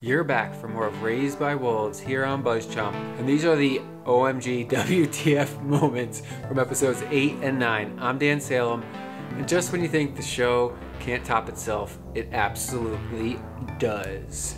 You're back for more of Raised by Wolves here on BuzzChomp, and these are the OMG WTF moments from episodes 8 and 9. I'm Dan Salem, and just when you think the show can't top itself, it absolutely does.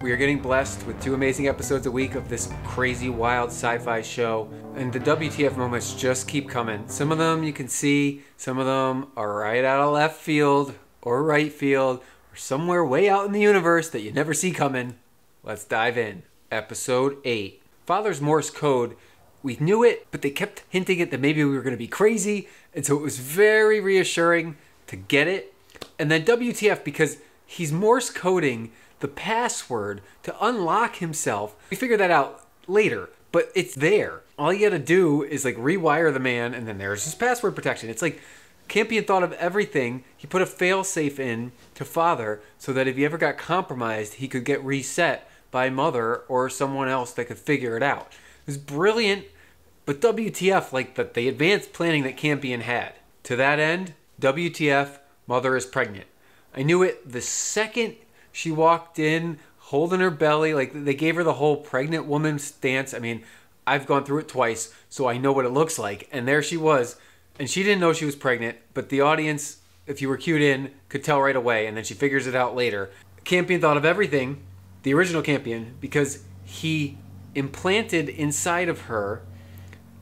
We are getting blessed with 2 amazing episodes a week of this crazy, wild sci-fi show, and the WTF moments just keep coming. Some of them you can see, some of them are right out of left field or right field, or somewhere way out in the universe that you never see coming. Let's dive in. Episode 8. Father's Morse code. We knew it, but they kept hinting at that maybe we were going to be crazy, and so it was very reassuring to get it. And then WTF, because he's Morse coding the password to unlock himself. We figured that out later, but it's there. All you gotta do is like rewire the man, and then there's his password protection. It's like Campion thought of everything. He put a failsafe in to Father so that if he ever got compromised, he could get reset by Mother or someone else that could figure it out. It was brilliant, but WTF, like the advanced planning that Campion had. To that end, WTF, Mother is pregnant. I knew it the second she walked in holding her belly. Like, they gave her the whole pregnant woman stance. I mean, I've gone through it twice, so I know what it looks like. And there she was. And she didn't know she was pregnant, but the audience, if you were cued in, could tell right away, and then she figures it out later. Campion thought of everything, the original Campion, because he implanted inside of her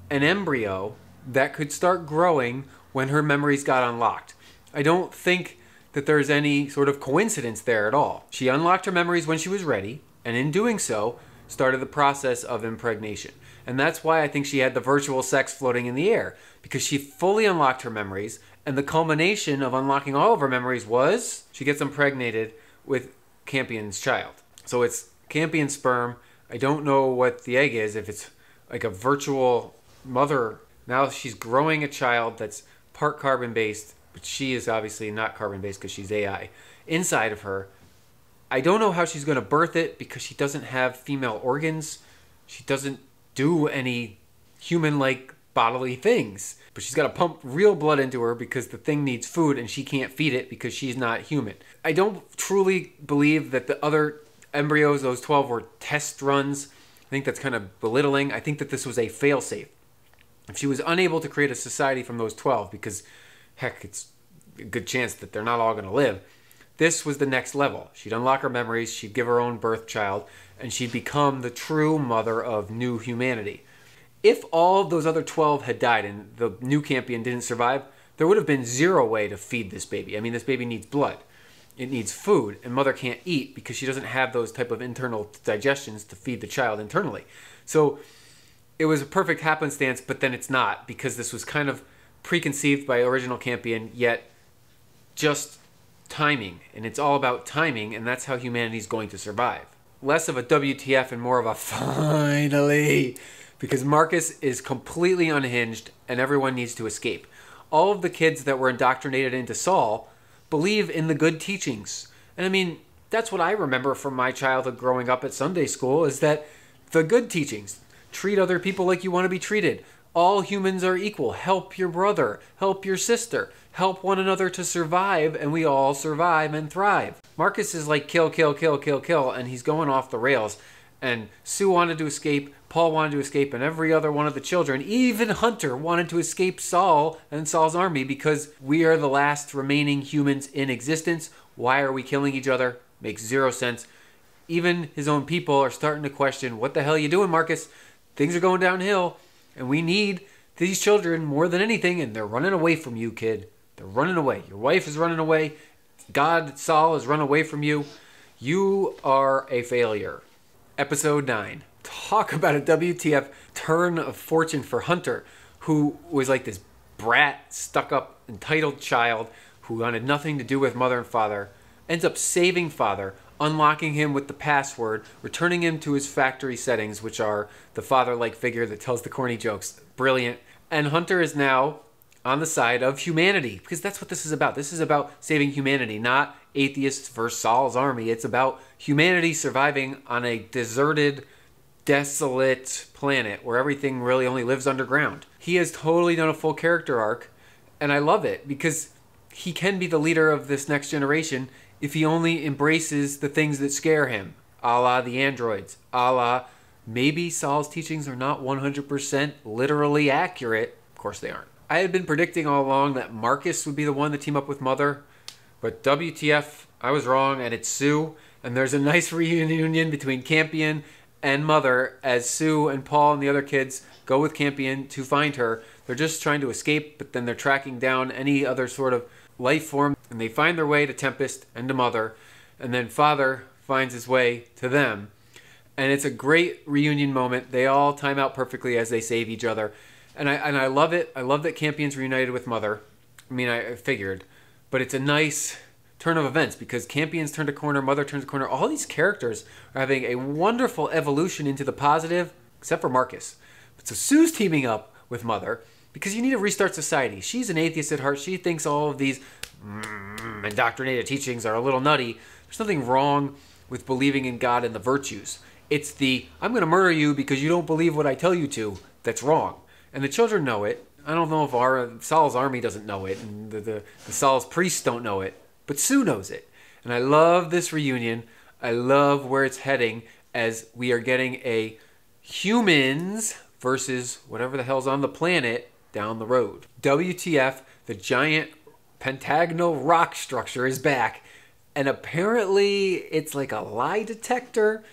an embryo that could start growing when her memories got unlocked. I don't think that there's any sort of coincidence there at all. She unlocked her memories when she was ready, and in doing so, started the process of impregnation. And that's why I think she had the virtual sex floating in the air, because she fully unlocked her memories, and the culmination of unlocking all of her memories was she gets impregnated with Campion's child. So it's Campion's sperm. I don't know what the egg is, if it's like a virtual mother. Now she's growing a child that's part carbon-based, but she is obviously not carbon-based because she's AI, inside of her. I don't know how she's going to birth it because she doesn't have female organs. She doesn't do any human-like bodily things. But she's got to pump real blood into her because the thing needs food and she can't feed it because she's not human. I don't truly believe that the other embryos, those 12, were test runs. I think that's kind of belittling. I think that this was a fail-safe. If she was unable to create a society from those 12, because heck, it's a good chance that they're not all going to live, this was the next level. She'd unlock her memories, she'd give her own birth child, and she'd become the true mother of new humanity. If all of those other 12 had died and the new Campion didn't survive, there would have been zero way to feed this baby. I mean, this baby needs blood. It needs food, and Mother can't eat because she doesn't have those type of internal digestions to feed the child internally. So it was a perfect happenstance, but then it's not, because this was kind of preconceived by original Campion, yet just timing. And it's all about timing, and that's how humanity's going to survive. Less of a WTF and more of a finally, because Marcus is completely unhinged and everyone needs to escape. All of the kids that were indoctrinated into Saul believe in the good teachings. And I mean, that's what I remember from my childhood growing up at Sunday school, is that the good teachings. Treat other people like you want to be treated. All humans are equal. Help your brother. Help your sister. Help one another to survive, and we all survive and thrive. Marcus is like kill, kill, kill, kill, kill, and he's going off the rails. And Sue wanted to escape, Paul wanted to escape, and every other one of the children, even Hunter, wanted to escape Saul and Saul's army because we are the last remaining humans in existence. Why are we killing each other? Makes zero sense. Even his own people are starting to question, what the hell are you doing, Marcus? Things are going downhill, and we need these children more than anything, and they're running away from you, kid. They're running away. Your wife is running away. God, Saul, has run away from you. You are a failure. Episode 9. Talk about a WTF turn of fortune for Hunter, who was like this brat, stuck-up, entitled child who wanted nothing to do with Mother and Father, ends up saving Father, unlocking him with the password, returning him to his factory settings, which are the father-like figure that tells the corny jokes. Brilliant. And Hunter is now on the side of humanity, because that's what this is about. This is about saving humanity, not atheists versus Saul's army. It's about humanity surviving on a deserted, desolate planet where everything really only lives underground. He has totally done a full character arc, and I love it because he can be the leader of this next generation if he only embraces the things that scare him, a la the androids, a la maybe Sal's teachings are not 100% literally accurate. Of course they aren't. I had been predicting all along that Marcus would be the one to team up with Mother, but WTF, I was wrong, and it's Sue. And there's a nice reunion between Campion and Mother as Sue and Paul and the other kids go with Campion to find her. They're just trying to escape, but then they're tracking down any other sort of life form, and they find their way to Tempest and to Mother, and then Father finds his way to them. And it's a great reunion moment. They all time out perfectly as they save each other. And I love it. I love that Campion's reunited with Mother. I mean, I figured. But it's a nice turn of events because Campion's turned a corner, Mother turns a corner. All these characters are having a wonderful evolution into the positive, except for Marcus. But so Sue's teaming up with Mother because you need to restart society. She's an atheist at heart. She thinks all of these indoctrinated teachings are a little nutty. There's nothing wrong with believing in God and the virtues. It's the, I'm going to murder you because you don't believe what I tell you to, that's wrong. And the children know it. I don't know if Sal's army doesn't know it, and the Sal's priests don't know it, but Sue knows it. And I love this reunion. I love where it's heading as we are getting a humans versus whatever the hell's on the planet down the road. WTF, the giant pentagonal rock structure is back. And apparently it's like a lie detector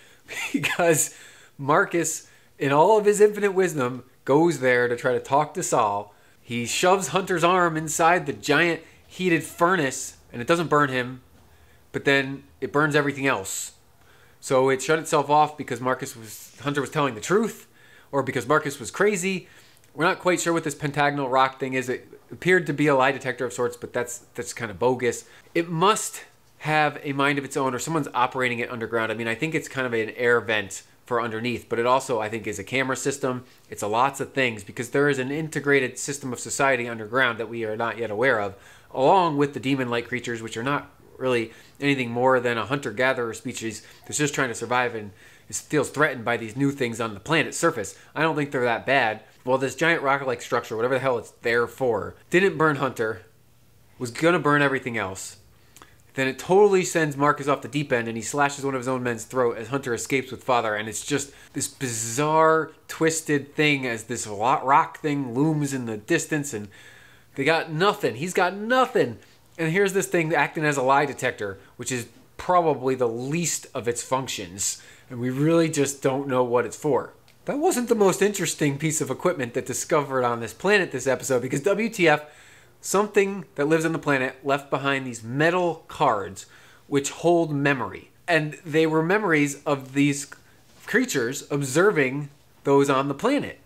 because Marcus, in all of his infinite wisdom, goes there to try to talk to Sal. He shoves Hunter's arm inside the giant heated furnace, and it doesn't burn him, but then it burns everything else. So it shut itself off because Hunter was telling the truth, or because Marcus was crazy. We're not quite sure what this pentagonal rock thing is. It appeared to be a lie detector of sorts, but that's kind of bogus. It must have a mind of its own, or someone's operating it underground. I mean, I think it's kind of an air vent for underneath, but it also, I think, is a camera system. It's a lots of things because there is an integrated system of society underground that we are not yet aware of, along with the demon-like creatures, which are not really anything more than a hunter-gatherer species that's just trying to survive and feels threatened by these new things on the planet's surface. I don't think they're that bad. Well, this giant rocket-like structure, whatever the hell it's there for, didn't burn Hunter, was gonna burn everything else. Then it totally sends Marcus off the deep end and he slashes one of his own men's throat as Hunter escapes with Father. And it's just this bizarre, twisted thing as this rock thing looms in the distance and they got nothing. He's got nothing. And here's this thing acting as a lie detector, which is probably the least of its functions. And we really just don't know what it's for. That wasn't the most interesting piece of equipment that discovered on this planet this episode because WTF, something that lives on the planet left behind these metal cards which hold memory. And they were memories of these creatures observing those on the planet.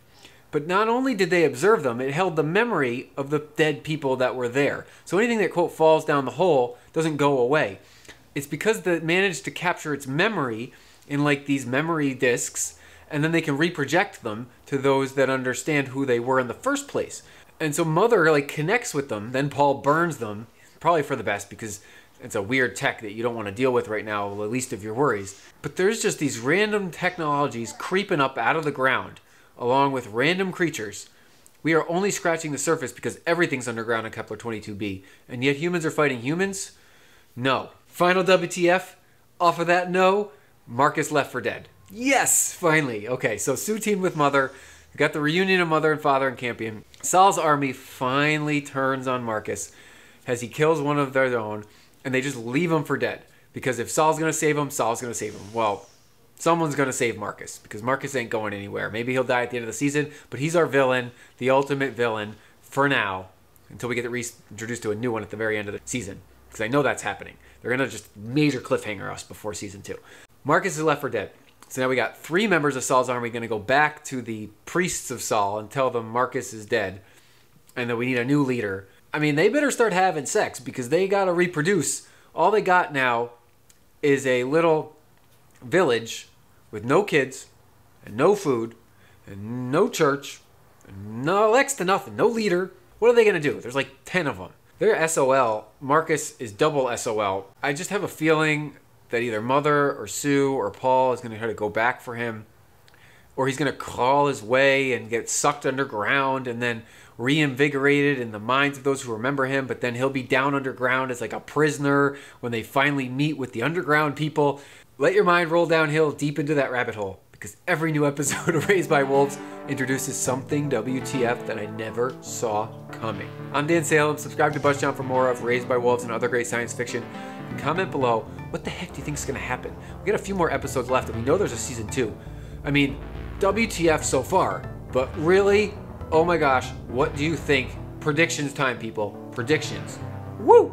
But not only did they observe them, it held the memory of the dead people that were there. So anything that, quote, falls down the hole doesn't go away. It's because it managed to capture its memory in like these memory discs, and then they can reproject them to those that understand who they were in the first place. And so Mother like connects with them, then Paul burns them, probably for the best because it's a weird tech that you don't want to deal with right now, the least of your worries. But there's just these random technologies creeping up out of the ground, along with random creatures. We are only scratching the surface because everything's underground in Kepler 22b, and yet humans are fighting humans? No. Final WTF? Off of that no, Marcus left for dead. Yes, finally. Okay, so Sue teamed with Mother. We got the reunion of Mother and Father in Campion. Sal's army finally turns on Marcus as he kills one of their own, and they just leave him for dead. Because if Sal's going to save him, Sal's going to save him. Well, someone's going to save Marcus, because Marcus ain't going anywhere. Maybe he'll die at the end of the season, but he's our villain, the ultimate villain, for now, until we get introduced to a new one at the very end of the season. Because I know that's happening. They're going to just major cliffhanger us before season 2. Marcus is left for dead. So now we got 3 members of Sal's army going to go back to the priests of Sal and tell them Marcus is dead and that we need a new leader. I mean, they better start having sex because they got to reproduce. All they got now is a little village with no kids and no food and no church and no next to nothing, no leader. What are they going to do? There's like 10 of them. They're SOL. Marcus is double SOL. I just have a feeling that either Mother or Sue or Paul is going to try to go back for him. or he's going to crawl his way and get sucked underground and then reinvigorated in the minds of those who remember him, but then he'll be down underground as like a prisoner when they finally meet with the underground people. Let your mind roll downhill deep into that rabbit hole, because every new episode of Raised by Wolves introduces something WTF that I never saw coming. I'm Dan Salem. Subscribe to BuzzChomp for more of Raised by Wolves and other great science fiction. And comment below, what the heck do you think is going to happen? We got a few more episodes left, and we know there's a season 2. I mean, WTF so far, but really? Oh my gosh, what do you think? Predictions time, people. Predictions. Woo!